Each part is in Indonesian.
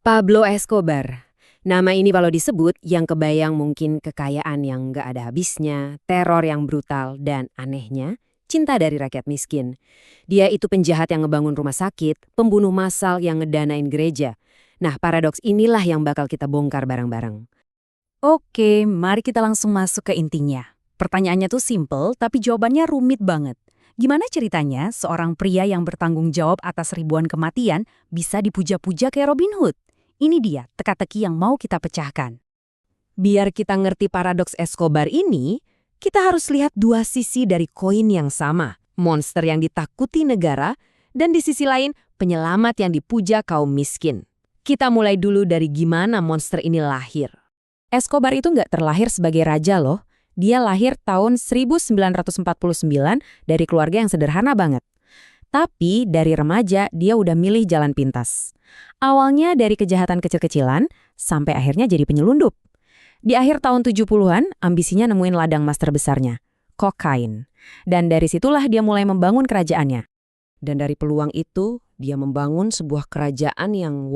Pablo Escobar. Nama ini kalau disebut yang kebayang mungkin kekayaan yang nggak ada habisnya, teror yang brutal, dan anehnya, cinta dari rakyat miskin. Dia itu penjahat yang ngebangun rumah sakit, pembunuh massal yang ngedanain gereja. Nah, paradoks inilah yang bakal kita bongkar bareng-bareng. Oke, mari kita langsung masuk ke intinya. Pertanyaannya tuh simple, tapi jawabannya rumit banget. Gimana ceritanya seorang pria yang bertanggung jawab atas ribuan kematian bisa dipuja-puja kayak Robin Hood? Ini dia teka-teki yang mau kita pecahkan. Biar kita ngerti paradoks Escobar ini, kita harus lihat dua sisi dari koin yang sama. Monster yang ditakuti negara, dan di sisi lain, penyelamat yang dipuja kaum miskin. Kita mulai dulu dari gimana monster ini lahir. Escobar itu nggak terlahir sebagai raja loh. Dia lahir tahun 1949 dari keluarga yang sederhana banget. Tapi dari remaja dia udah milih jalan pintas. Awalnya dari kejahatan kecil-kecilan, sampai akhirnya jadi penyelundup. Di akhir tahun 70-an, ambisinya nemuin ladang emas terbesarnya, kokain. Dan dari situlah dia mulai membangun kerajaannya. Dan dari peluang itu, dia membangun sebuah kerajaan yang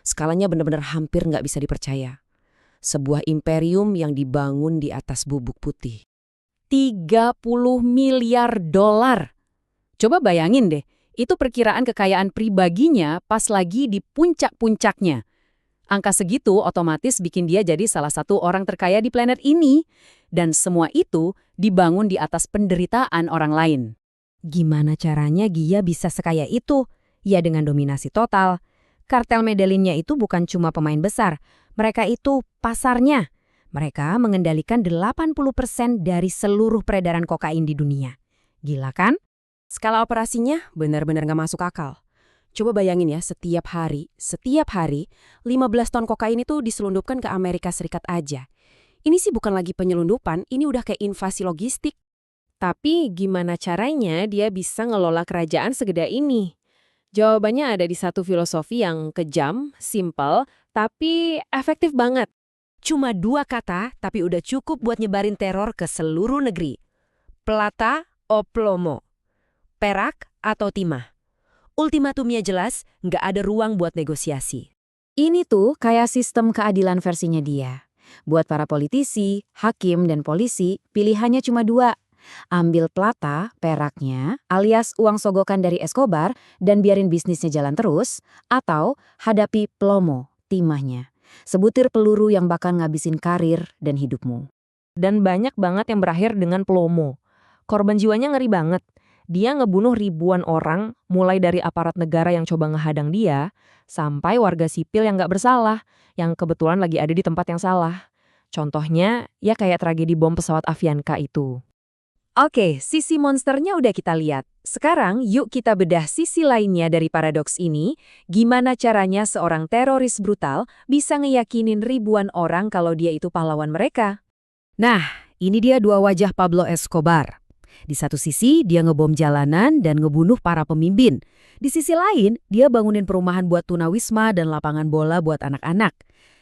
skalanya benar-benar hampir nggak bisa dipercaya. Sebuah imperium yang dibangun di atas bubuk putih. 30 miliar dolar. Coba bayangin deh, itu perkiraan kekayaan pribadinya pas lagi di puncak-puncaknya. Angka segitu otomatis bikin dia jadi salah satu orang terkaya di planet ini. Dan semua itu dibangun di atas penderitaan orang lain. Gimana caranya dia bisa sekaya itu? Ya dengan dominasi total. Kartel Medellinnya itu bukan cuma pemain besar. Mereka itu pasarnya. Mereka mengendalikan 80% dari seluruh peredaran kokain di dunia. Gila kan? Skala operasinya benar-benar nggak masuk akal. Coba bayangin ya, setiap hari, 15 ton kokain itu diselundupkan ke Amerika Serikat aja. Ini sih bukan lagi penyelundupan, ini udah kayak invasi logistik. Tapi gimana caranya dia bisa ngelola kerajaan segede ini? Jawabannya ada di satu filosofi yang kejam, simple, tapi efektif banget. Cuma 2 kata, tapi udah cukup buat nyebarin teror ke seluruh negeri. Plata o plomo. Perak atau timah. Ultimatumnya jelas, nggak ada ruang buat negosiasi. Ini tuh kayak sistem keadilan versinya dia. Buat para politisi, hakim, dan polisi, pilihannya cuma 2. Ambil plata, peraknya, alias uang sogokan dari Escobar, dan biarin bisnisnya jalan terus, atau hadapi plomo, timahnya. Sebutir peluru yang bakal ngabisin karir dan hidupmu. Dan banyak banget yang berakhir dengan plomo. Korban jiwanya ngeri banget. Dia ngebunuh ribuan orang, mulai dari aparat negara yang coba ngehadang dia, sampai warga sipil yang nggak bersalah, yang kebetulan lagi ada di tempat yang salah. Contohnya, ya kayak tragedi bom pesawat Avianca itu. Oke, sisi monsternya udah kita lihat. Sekarang yuk kita bedah sisi lainnya dari paradoks ini, gimana caranya seorang teroris brutal bisa ngeyakinin ribuan orang kalau dia itu pahlawan mereka. Nah, ini dia dua wajah Pablo Escobar. Di satu sisi, dia ngebom jalanan dan ngebunuh para pemimpin. Di sisi lain, dia bangunin perumahan buat tunawisma dan lapangan bola buat anak-anak.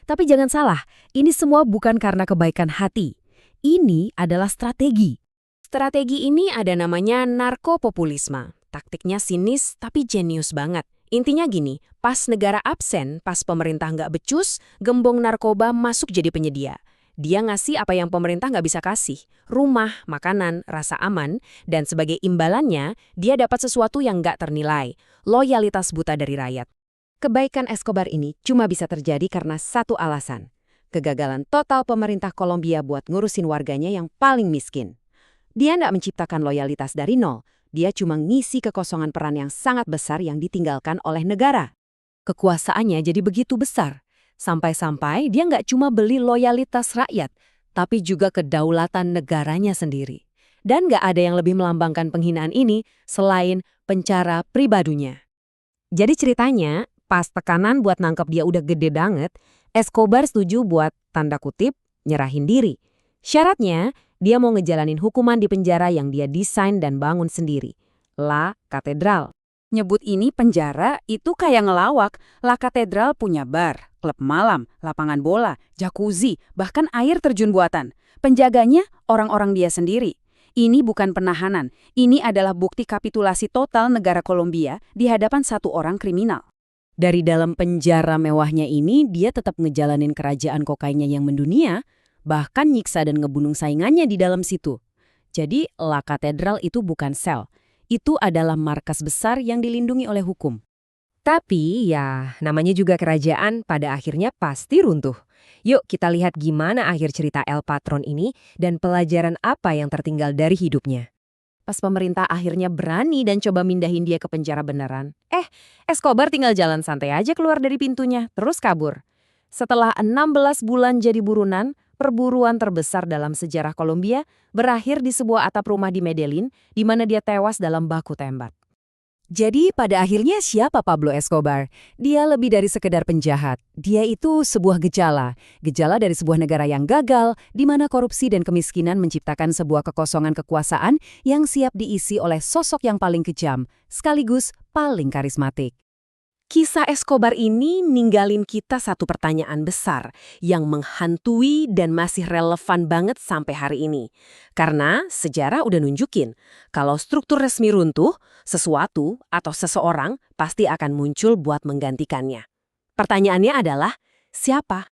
Tapi jangan salah, ini semua bukan karena kebaikan hati. Ini adalah strategi. Strategi ini ada namanya narkopopulisme. Taktiknya sinis tapi jenius banget. Intinya gini, pas negara absen, pas pemerintah nggak becus, gembong narkoba masuk jadi penyedia. Dia ngasih apa yang pemerintah nggak bisa kasih. Rumah, makanan, rasa aman, dan sebagai imbalannya, dia dapat sesuatu yang nggak ternilai. Loyalitas buta dari rakyat. Kebaikan Escobar ini cuma bisa terjadi karena satu alasan. Kegagalan total pemerintah Kolombia buat ngurusin warganya yang paling miskin. Dia nggak menciptakan loyalitas dari nol. Dia cuma ngisi kekosongan peran yang sangat besar yang ditinggalkan oleh negara. Kekuasaannya jadi begitu besar. Sampai-sampai dia nggak cuma beli loyalitas rakyat, tapi juga kedaulatan negaranya sendiri. Dan nggak ada yang lebih melambangkan penghinaan ini selain pencara pribadinya. Jadi ceritanya, pas tekanan buat nangkep dia udah gede banget, Escobar setuju buat, tanda kutip, nyerahin diri. Syaratnya, dia mau ngejalanin hukuman di penjara yang dia desain dan bangun sendiri. La Catedral. Nyebut ini penjara itu kayak ngelawak. La Katedral punya bar, klub malam, lapangan bola, jacuzzi, bahkan air terjun buatan. Penjaganya orang-orang dia sendiri. Ini bukan penahanan, ini adalah bukti kapitulasi total negara Kolombia di hadapan satu orang kriminal. Dari dalam penjara mewahnya ini, dia tetap ngejalanin kerajaan kokainnya yang mendunia, bahkan nyiksa dan ngebunuh saingannya di dalam situ. Jadi, La Katedral itu bukan sel. Itu adalah markas besar yang dilindungi oleh hukum. Tapi ya, namanya juga kerajaan pada akhirnya pasti runtuh. Yuk kita lihat gimana akhir cerita El Patron ini dan pelajaran apa yang tertinggal dari hidupnya. Pas pemerintah akhirnya berani dan coba mindahin dia ke penjara beneran. Escobar tinggal jalan santai aja keluar dari pintunya, terus kabur. Setelah 16 bulan jadi buronan, perburuan terbesar dalam sejarah Kolombia berakhir di sebuah atap rumah di Medellin, di mana dia tewas dalam baku tembak. Jadi pada akhirnya siapa Pablo Escobar? Dia lebih dari sekedar penjahat. Dia itu sebuah gejala. Gejala dari sebuah negara yang gagal, di mana korupsi dan kemiskinan menciptakan sebuah kekosongan kekuasaan yang siap diisi oleh sosok yang paling kejam, sekaligus paling karismatik. Kisah Escobar ini ninggalin kita satu pertanyaan besar yang menghantui dan masih relevan banget sampai hari ini. Karena sejarah udah nunjukin, kalau struktur resmi runtuh, sesuatu atau seseorang pasti akan muncul buat menggantikannya. Pertanyaannya adalah, siapa?